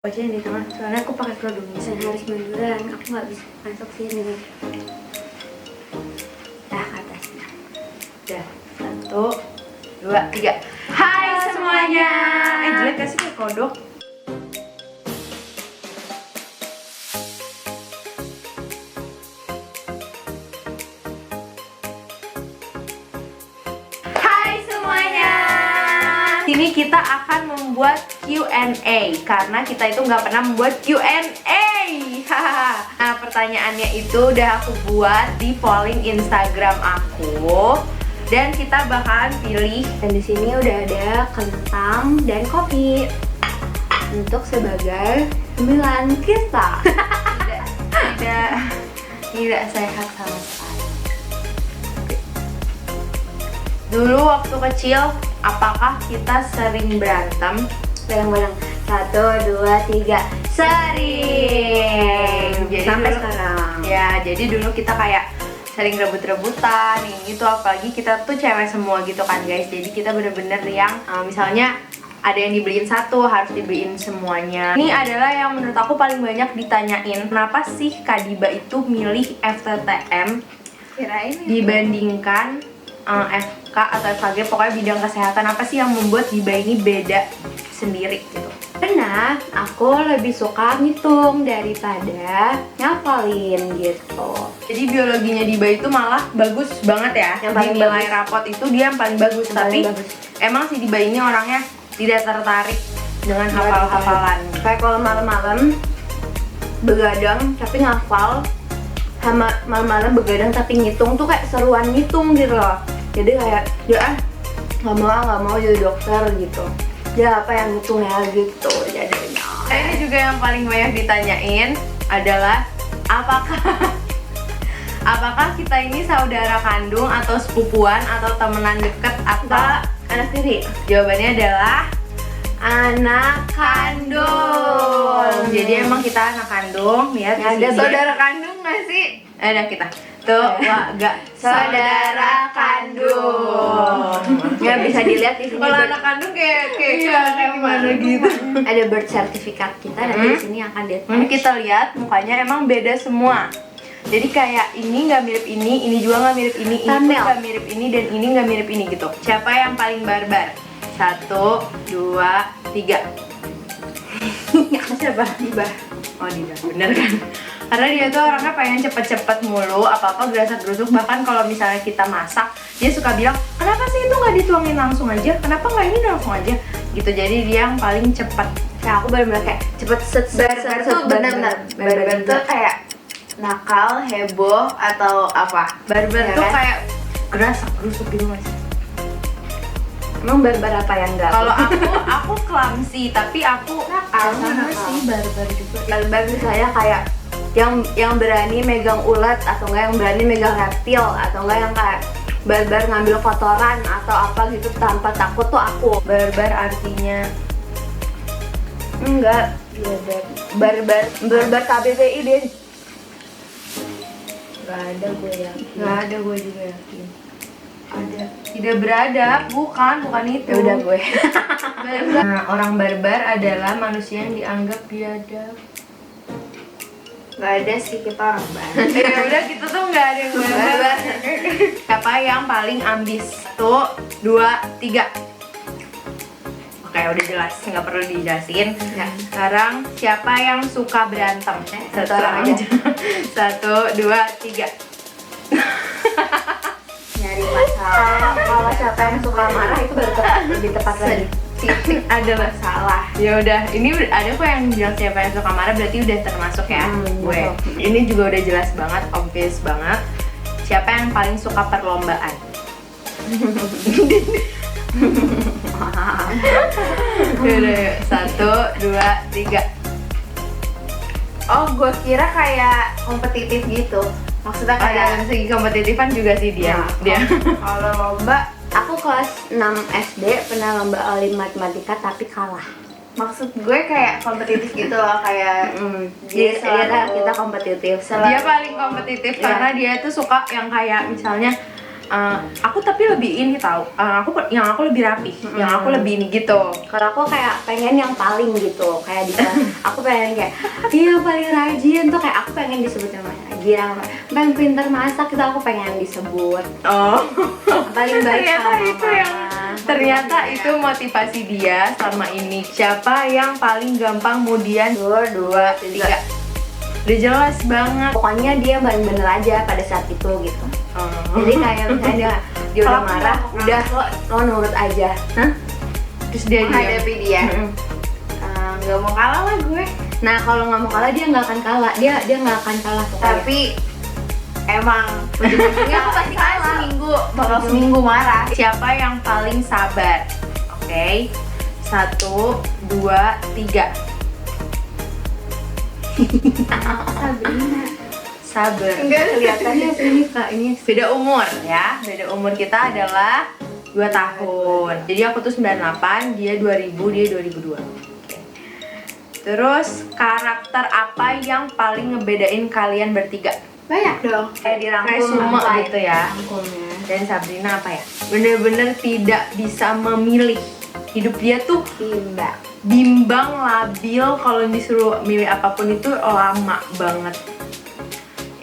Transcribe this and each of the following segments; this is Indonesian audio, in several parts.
Aja di tengah, soalnya aku pakai kerudung bisa harus munduran, aku nggak bisa masuk sini. Dah ke atasnya. Udah, 1, 2, 3. Hai semuanya. Jelek gak sih kayak kodok? Hai semuanya. Sini kita akan membuat Q&A karena kita itu nggak pernah membuat Q&A. Nah, pertanyaannya itu udah aku buat di polling Instagram aku. Dan kita bakalan pilih. Dan di sini udah ada kentang dan kopi untuk sebagai cemilan kita. tidak sehat sama sekali. Dulu waktu kecil, apakah kita sering berantem? Bareng-bareng 1, 2, 3 sering. Jadi sampai dulu, sekarang. Ya, jadi dulu kita kayak sering rebut-rebutan, ini itu apalagi kita tuh cewek semua gitu kan guys. Jadi kita bener-bener yang misalnya ada yang dibeliin satu harus dibeliin semuanya. Ini adalah yang menurut aku paling banyak ditanyain. Kenapa sih Kak Diba itu milih FTTM Kirain dibandingkan FK atau FKG, pokoknya bidang kesehatan. Apa sih yang membuat Diba ini beda sendiri gitu? karena aku lebih suka ngitung daripada ngapalin gitu. Jadi biologinya Diba itu malah bagus banget ya. Yang Di paling nilai bagus. rapot itu dia yang paling bagus. Yang Tapi paling bagus. emang si Diba ini orangnya tidak tertarik dengan hafal-hafalan. Kayak kalau malam-malam begadang tapi ngafal, sama malam-malam begadang tapi ngitung tuh kayak seruan ngitung gitu loh. Jadi kayak ya nggak mau jadi dokter gitu. Ya apa yang ngitung ya gitu jadinya. Nah, ini juga yang paling banyak ditanyain adalah apakah kita ini saudara kandung atau sepupuan atau temenan deket atau Anak tiri. jawabannya adalah Anak kandung. Jadi emang kita anak kandung ya. Ada saudara kandung nggak sih? Ada kita tuh gak Saudara kandung. Nggak bisa dilihat di sini. Kalau anak kandung kayak gimana gitu. Ada birth certificate kita nanti di sini akan Ini kita lihat mukanya emang beda semua. Jadi kayak ini nggak mirip ini juga nggak mirip ini pun Thumbnail. nggak mirip ini, dan ini nggak mirip ini gitu. Siapa yang paling barbar? 1, 2, 3. Siapa? Diba. Oh Diba, bener kan? Karena dia tuh orangnya pengen cepet-cepet mulu, apa-apa gerasak-gerusuk. Bahkan kalau misalnya kita masak, dia suka bilang, kenapa sih itu nggak dituangin langsung aja? Kenapa nggak ini langsung aja? Gitu, jadi dia yang paling cepet. Ya aku bener-bener kayak cepet set Barbar tuh bener-bener barbar tuh kayak nakal, heboh, atau apa? Barbar Ya tuh kan? kayak gerasak-gerusuk gitu mas. Emang barbar apa yang enggak? Kalau aku clumsy, tapi aku Nakal, sama nakal. sih barbar juga. barbar saya kayak yang berani megang ulat, atau enggak yang berani megang reptil, atau enggak yang kayak barbar ngambil kotoran atau apa gitu tanpa takut tuh aku. Barbar artinya Enggak, barbar KBBI deh. nggak ada, gue yakin. Nggak ada, gue juga yakin. Ada. Tidak beradab, bukan itu. Ya udah gue. Barbar. Nah, orang barbar adalah manusia yang dianggap biadab. Nggak ada sih, kita orang barbar. Ya udah, kita tuh nggak ada yang barbar. Siapa yang paling ambis? 1, 2, 3. Oke, udah jelas, nggak perlu dijelasin. Ya. Sekarang siapa yang suka berantem? Satu orang aja. 1, 2, 3. Nyari masalah. Kalau siapa yang suka marah itu baru lebih tepat lagi. Titik ada masalah. Ya udah, ini ada kok yang bilang siapa yang suka marah, berarti udah termasuk ya. Gue. Ini juga udah jelas banget, obvious banget. Siapa yang paling suka perlombaan? Udah, 1, 2, 3. Oh, gue kira kayak kompetitif gitu. Maksudnya Ada kayak segi kompetitifan juga sih dia. Nah, Dia. kalau lomba, aku kelas 6 SD pernah lomba olim matematika tapi kalah. Maksud gue kayak kompetitif gitu loh, kayak Jadi selalu- kita kompetitif. Dia paling kompetitif Iya. karena dia tuh suka yang kayak misalnya Aku tapi lebih ini tahu. Yang aku lebih rapi, yang aku lebih ini gitu. Kalau aku kayak pengen yang paling gitu, kayak di kelas aku pengen kayak iya paling rajin tuh, kayak aku pengen disebut yang rajin, pengen pinter masak gitu, aku pengen disebut Oh, paling baik ternyata sama itu yang mama. ternyata itu motivasi dia selama ini. Siapa yang paling gampang kemudian 2, 2, 3. udah jelas banget. Pokoknya dia bener-bener aja pada saat itu gitu. Jadi kayak misalnya dia udah Kalau marah, aku udah lo nurut aja. Hah? Terus dia diam. menghadapi dia. Nggak mau kalah lah gue. Nah kalau nggak mau kalah dia nggak akan kalah, dia nggak akan kalah pokoknya. Tapi emang ujung-ujungnya aku pasti kalah. Seminggu marah. Siapa yang paling sabar? Oke. 1, 2, 3. Sabrina. Sabar. Kelihatannya sini kak ini Beda umur ya. Beda umur kita adalah 2 tahun. Jadi aku tuh 98, dia 2000, dia 2002. Oke. Terus karakter apa yang paling ngebedain kalian bertiga? Banyak dong. kayak dirangkum Kayak Suma apa gitu ya. rangkumnya. Dan Sabrina apa ya? Bener-bener tidak bisa memilih. Hidup dia tuh Timbang. bimbang, labil, kalau disuruh milih apapun itu lama banget.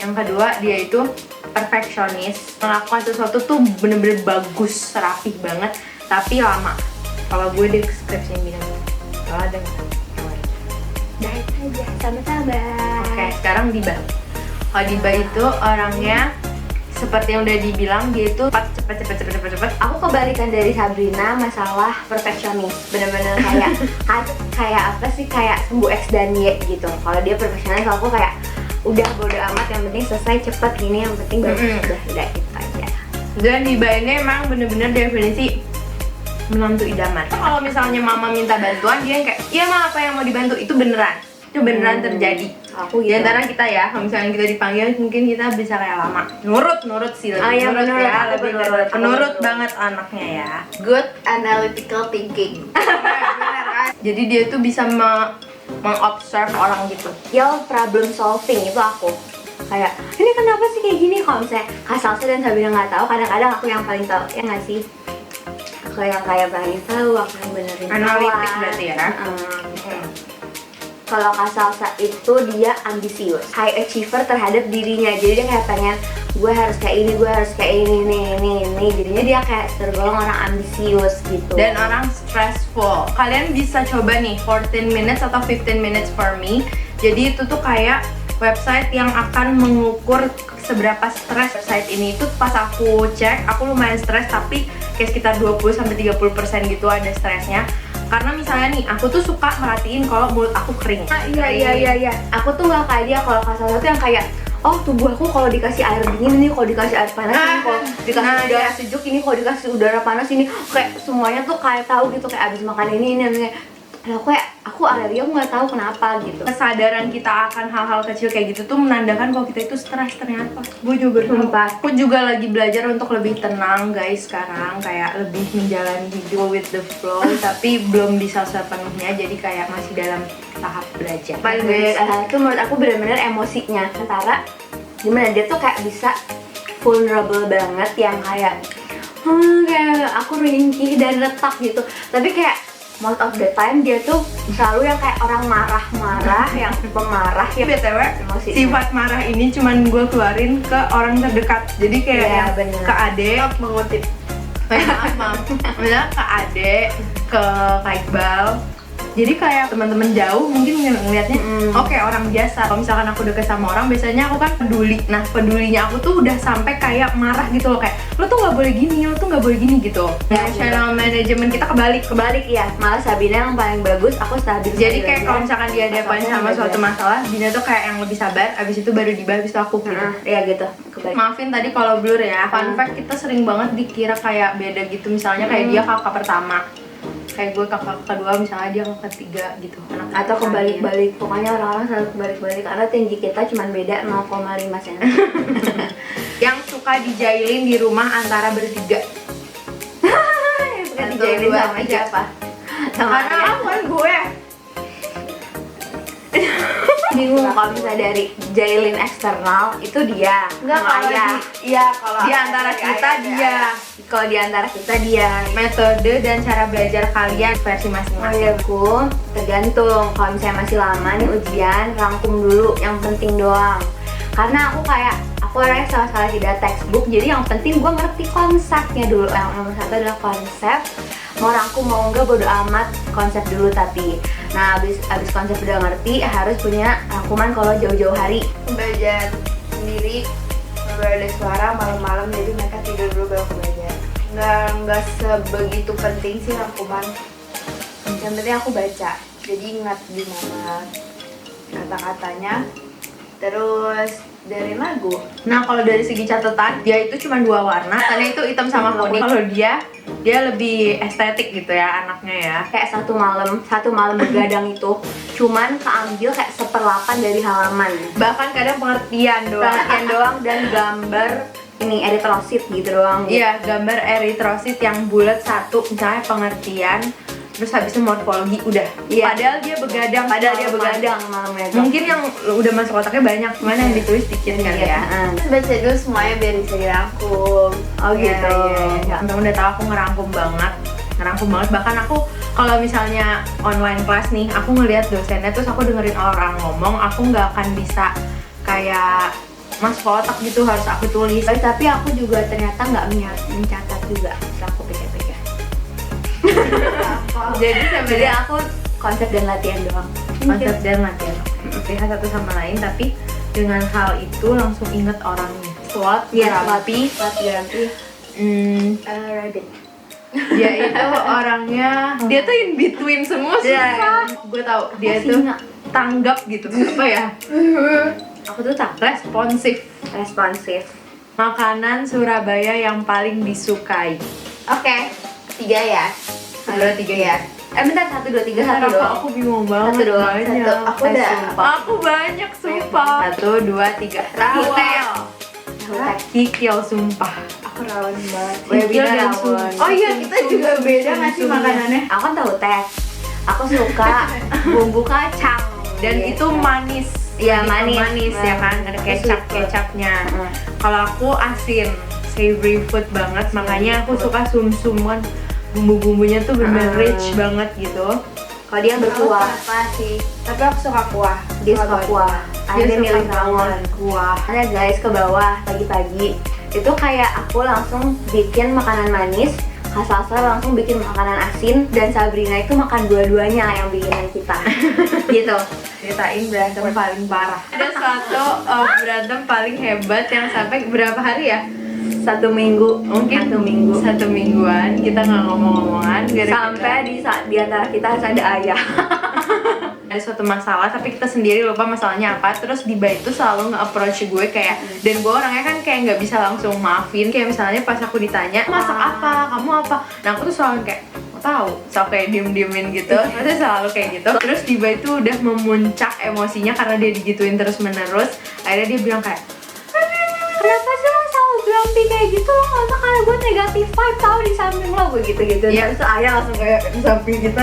Yang kedua, dia itu perfeksionis, melakukan sesuatu tuh bener-bener bagus, rapih banget, tapi lama. Kalau gue deskripsinya bilang, kalau ada nggak? Yang lain? Baik aja, sama-sama. Oke, sekarang Diba. Kalau Diba itu orangnya seperti yang udah dibilang, dia itu cepet. Aku kebalikan dari Sabrina masalah perfeksionis. Bener-bener kayak apa sih, kayak sembuh X dan Y gitu. Kalau dia perfeksionis, kalau aku kayak udah bodo amat, yang penting selesai cepet gini, yang penting bagus. Udah gitu aja. Dan Diba ini emang bener-bener definisi menantu idaman. Kalau misalnya mama minta bantuan, dia yang kayak, iya ma, apa yang mau dibantu? Itu beneran terjadi. Aku Di gitu. antara kita ya, kalau misalnya kita dipanggil, mungkin kita bisa kayak lama. Nurut sih, lebih iya, nurut bener, ya, aku lebih nurut, nurut. aku Penurut nurut. banget anaknya ya. Good analytical thinking. Bener kan? Jadi dia tuh bisa mengobserve orang gitu. Yo, problem solving itu aku. Kayak, ini kenapa sih kayak gini? Kalau misalnya Kak Salsa dan Sabrina nggak tahu, kadang-kadang aku yang paling tahu, ya nggak sih? Aku yang kayak paling tahu, aku yang benerin Analitik kawan. berarti ya? Kalau Kak Salsa itu dia ambisius, high achiever terhadap dirinya. Jadi dia kayak pengen, gue harus kayak ini, gue harus kayak ini. Jadinya dia kayak tergolong orang ambisius gitu. Dan orang stressful. Kalian bisa coba nih 14 minutes atau 15 minutes for me. Jadi itu tuh kayak website yang akan mengukur seberapa stres. Website ini tuh pas aku cek, aku lumayan stres, tapi kayak sekitar 20-30% gitu ada stresnya. Karena misalnya nih, aku tuh suka merhatiin kalau mulut aku kering. Iya. Aku tuh nggak kayak dia. Kalau Kak Salsa tuh yang kayak, oh tubuh aku kalau dikasih air dingin nih, kalau dikasih air panas ini, kalau dikasih udara sejuk ini, kalau dikasih udara panas ini, kayak semuanya tuh kayak tahu gitu, kayak abis makan ini. Kalau aku alergi, aku nggak tahu kenapa gitu. Kesadaran kita akan hal-hal kecil kayak gitu tuh menandakan kalau kita itu stres ternyata. Gue juga baru tahu. Sumpah. Aku juga lagi belajar untuk lebih tenang guys sekarang, kayak lebih menjalani hidup with the flow, tapi belum bisa sepenuhnya, jadi kayak masih dalam tahap belajar. Paling itu menurut aku benar-benar emosinya antara gimana dia tuh kayak bisa vulnerable banget, yang kayak kayak aku ringkih dan retak gitu, tapi kayak most of the time dia tuh selalu yang kayak orang marah-marah, yang pemarah, yang BTW, emosinya. sifat marah ini cuman gue keluarin ke orang terdekat. Jadi kayak Iya, yang bener. ke adek, Mengutip. maaf. Misalnya ke adek, ke Kak Iqbal. Jadi kayak teman-teman jauh mungkin ngelihatnya oke, orang biasa. Kalau misalkan aku deket sama orang, biasanya aku kan peduli. Nah, pedulinya aku tuh udah sampai kayak marah gitu loh, kayak lo tuh nggak boleh gini, lo tuh nggak boleh gini gitu. Emotional management kita kebalik. Ya, malah Sabina yang paling bagus, aku stabil. Jadi kayak kalau misalkan dia ada Pas aku sama belajar. suatu masalah, Dina tuh kayak yang lebih sabar, abis itu baru Diba, abis itu aku gitu. ya gitu, kebalik. Maafin tadi kalau blur ya. Fun fact, kita sering banget dikira kayak beda gitu. Misalnya kayak dia kakak pertama, kayak gue kakak kedua, misalnya dia kakak ketiga gitu. Atau kebalik-balik, pokoknya orang-orang selalu kebalik-balik karena tinggi kita cuma beda 0,5 cm. Yang suka dijailin di rumah antara bertiga. Suka dijailin dua, sama tiga. siapa? Sama Karena Arya. aku kan gue. bingung kalau misalnya dari Jailin eksternal itu dia Enggak sama kalau Ayah. kalau Di antara dari kita ayah, dia. Kalau di antara kita dia. Metode dan cara belajar kalian versi Oh masing-masing. iya, aku tergantung. Kalau misalnya masih lama nih ujian, rangkum dulu yang penting doang. Karena aku orangnya sama sekali tidak textbook, jadi yang penting gue ngerti konsepnya dulu. Yang nomor satu adalah konsep. Mau rangkum mau enggak bodo amat, konsep dulu tapi. Nah abis konsep udah ngerti, harus punya rangkuman kalau jauh-jauh hari. belajar sendiri, baru ada suara malam-malam, jadi mereka tidur dulu baru aku belajar. Nggak sebegitu penting sih rangkuman. Yang penting aku baca, jadi ingat di mana kata-katanya, terus dari lagu. Nah kalau dari segi catatan dia itu cuma 2 warna, karena itu hitam sama kuning. Kalau dia lebih estetik gitu ya anaknya ya. Kayak satu malam begadang itu cuman keambil kayak 1/8 dari halaman. Bahkan kadang pengertian doang. Perhatian doang dan gambar ini eritrosit gitu doang. Iya, gambar eritrosit yang bulat satu, misalnya pengertian, terus habisnya morfologi udah. Iya. Padahal dia begadang. Malamnya. Mungkin yang udah masuk otaknya banyak, cuman yang ditulis dikit kali ya. Terus baca dulu semuanya biar bisa dirangkum. Oh gitu. Ya, temen-temen udah tahu aku ngerangkum banget. Bahkan aku kalau misalnya online kelas nih, aku ngelihat dosennya terus aku dengerin orang ngomong, aku nggak akan bisa kayak masuk otak gitu, harus aku tulis. Tapi aku juga ternyata nggak mencatat juga, terus aku pikir-pikir. Jadi aku konsep dan latihan doang. Konsep dan latihan lihat satu sama lain, tapi dengan hal itu langsung inget orangnya. SWOT, terapi, Ganti. Rabbit. Dia itu orangnya, dia tuh in between semua susah. Gue tau dia tuh tanggap gitu, apa ya? Aku tuh responsif. Makanan Surabaya yang paling disukai. Oke, 3 ya. 1, 2, 3 ya. Bentar, 1, 2, 3, 1 doang. Aku bingung banget. Satu doang, banyak. satu. Aku udah. Sumpah. Aku banyak sumpah. 1, 2, 3. Rawon. Kikil sumpah. Aku rawan banget. Kikil dan rawon. sumpah. Oh iya, kita juga beda nggak sih makanannya? Aku kan tahu teh. Aku suka bumbu kacang Dan gitu. itu manis. Iya, Lebih ke manis. ya kan, ada kecapnya. Kalau aku asin, savory food banget, makanya aku suka sum-sum kan. Bumbu-bumbunya tuh bener rich banget gitu. Kalau dia berkuah, Apa sih? Tapi aku suka kuah. dia suka kuah. Ada Dia milih suka banget. banget kuah. Ada guys ke bawah pagi-pagi. Itu kayak aku langsung bikin makanan manis, Kak langsung bikin makanan asin, dan Sabrina itu makan dua-duanya yang bikinan kita. Gitu. Ceritain berantem paling parah. Ada satu berantem paling hebat yang sampai berapa hari ya? 1 minggu, Mungkin 1 minggu. 1 mingguan kita nggak ngomong-ngomongan Sampai di antara kita harus ada ayah. ada suatu masalah tapi kita sendiri lupa masalahnya apa, terus Diba itu selalu nge-approach gue kayak, dan gue orangnya kan kayak nggak bisa langsung maafin, kayak misalnya pas aku ditanya masak apa, kamu apa, nah aku tuh selalu kayak nggak tahu, selalu kayak diem-diemin gitu, maksudnya selalu kayak gitu. Terus Diba itu udah memuncak emosinya karena dia digituin terus menerus, akhirnya dia bilang kayak, Kenapa sih lo selalu grumpy kayak gitu? Lo nggak usah, karena gue negatif vibe tau di samping lo, gue gitu-gitu. Iya. Terus ayah langsung kayak di samping kita,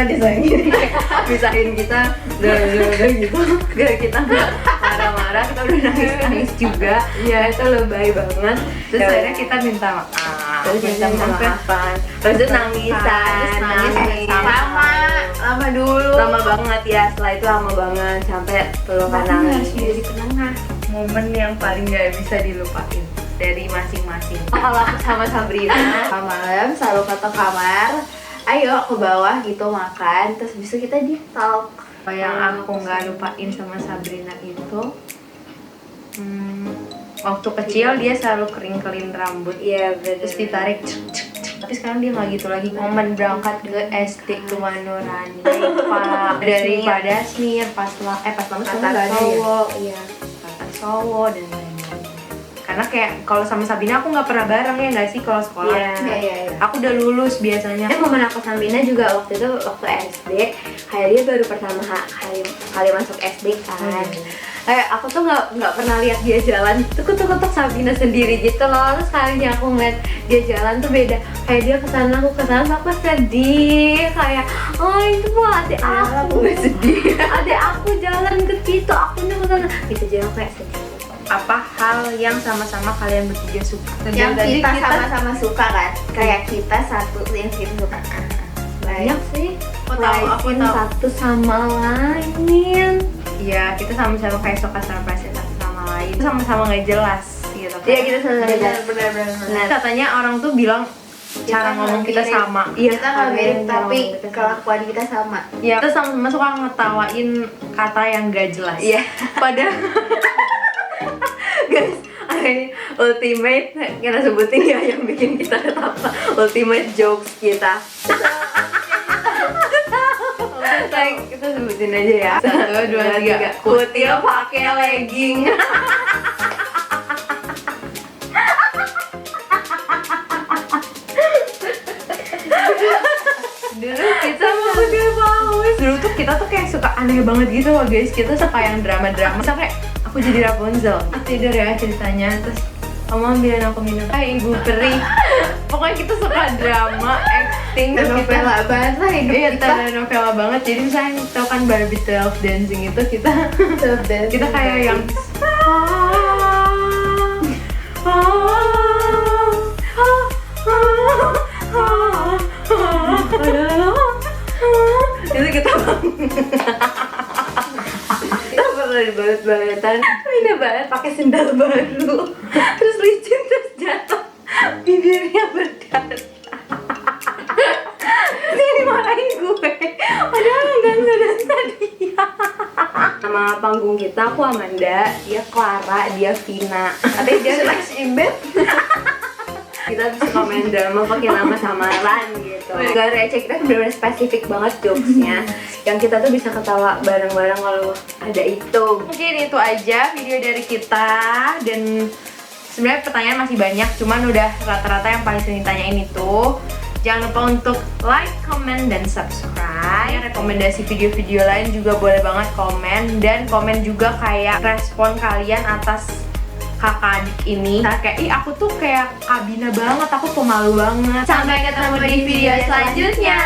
pisahin kita, udah gitu. Gara kita marah-marah, kita udah nangis-nangis juga. Iya. Itu lebay banget. terus Ya akhirnya udah. kita minta maaf, Terus minta maafan, terus nangisan, Terus nangis Lama, lama dulu. lama banget ya. Setelah itu lama banget sampai pelukan nangis. Jadi penengah. momen yang paling gak bisa dilupain dari masing-masing. Kalau aku sama Sabrina, Malam selalu ke kamar. Ayo ke bawah gitu makan. Terus besok kita di talk. Yang aku nggak lupain sama Sabrina itu, waktu kecil dia selalu kering-kerin rambut, iya bener. terus ditarik. Tapi sekarang dia nggak gitu lagi. Momen berangkat ke SD ke Manurani, Pak, daripada Smir pas lama Kata cowok, iya. Kata Sowo dan lain-lain. Karena kayak kalau sama Sabrina aku nggak pernah bareng ya nggak sih kalau sekolah. Iya. Aku udah lulus biasanya. Momen aku sama Bina juga waktu itu waktu SD, kayak dia baru pertama kali masuk SD kan. Kayak aku tuh nggak pernah lihat dia jalan tuk Sabrina sendiri gitu loh. Terus kali ini aku ngeliat dia jalan tuh beda. Kayak dia kesana aku sedih. Kayak oh itu buat adik aku. Sedih. Adik aku jalan ke situ, aku nih gitu aja kayak sedih. Apa hal yang sama-sama kalian bertiga suka? Yang Tadi kita sama-sama suka kan, kayak kita satu yang kita suka. Banyak sih. Aku tahu, aku Surprisein tahu. satu sama lain. Iya, kita sama-sama kayak suka surprise satu sama lain. Sama-sama nggak jelas gitu. Iya kita sama-sama Benar, jelas. benar. Nah, Katanya orang tuh bilang cara ngomong kita mirip. sama. Iya, Kita nggak mirip cara tapi ngomong kita sama. kelakuan kita sama. Ya, kita sama-sama suka ngetawain kata yang gak jelas. Iya. Padahal guys, ini ultimate kita sebutin ya yang bikin kita ketawa. Ultimate jokes kita. Kita sebutin aja ya. 1, 2, 3. Kutil pakai legging. dulu kita udah paus. Dulu tuh kita tuh kayak suka aneh banget gitu loh guys. Kita suka yang drama-drama. Misal kayak aku jadi Rapunzel, tidur ya ceritanya, terus kamu ambilin aku minum. Ibu peri. Pokoknya kita suka drama, acting, terus kita Novela banget lah hidup iya, kita. telenovela banget. Jadi misalnya tau kan Barbie 12 dancing itu kita kayak yang Itu kita kita pernah dibalet-baletan, pindah balet pakai sendal baru, terus licin terus jatuh, bibirnya berdarah. Dia dimarahin gue, padahal dansa dia. Nama panggung kita aku Amanda, dia Clara, dia Vina, tapi dia slash Imbet. Kita suka main drama pakai nama samaran gitu. Gak receh, kita bener-bener spesifik banget jokesnya. Yang kita tuh bisa ketawa bareng-bareng kalau ada itu. mungkin itu aja video dari kita. Dan sebenarnya pertanyaan masih banyak, cuman udah rata-rata yang paling sering ditanyain itu. Jangan lupa untuk like, comment, dan subscribe. Rekomendasi video-video lain juga boleh banget komen. Dan komen juga kayak respon kalian atas kakak adik ini. Nah, kayak, ih aku tuh kayak Kabina banget, aku pemalu banget. Sampai ketemu di video selanjutnya.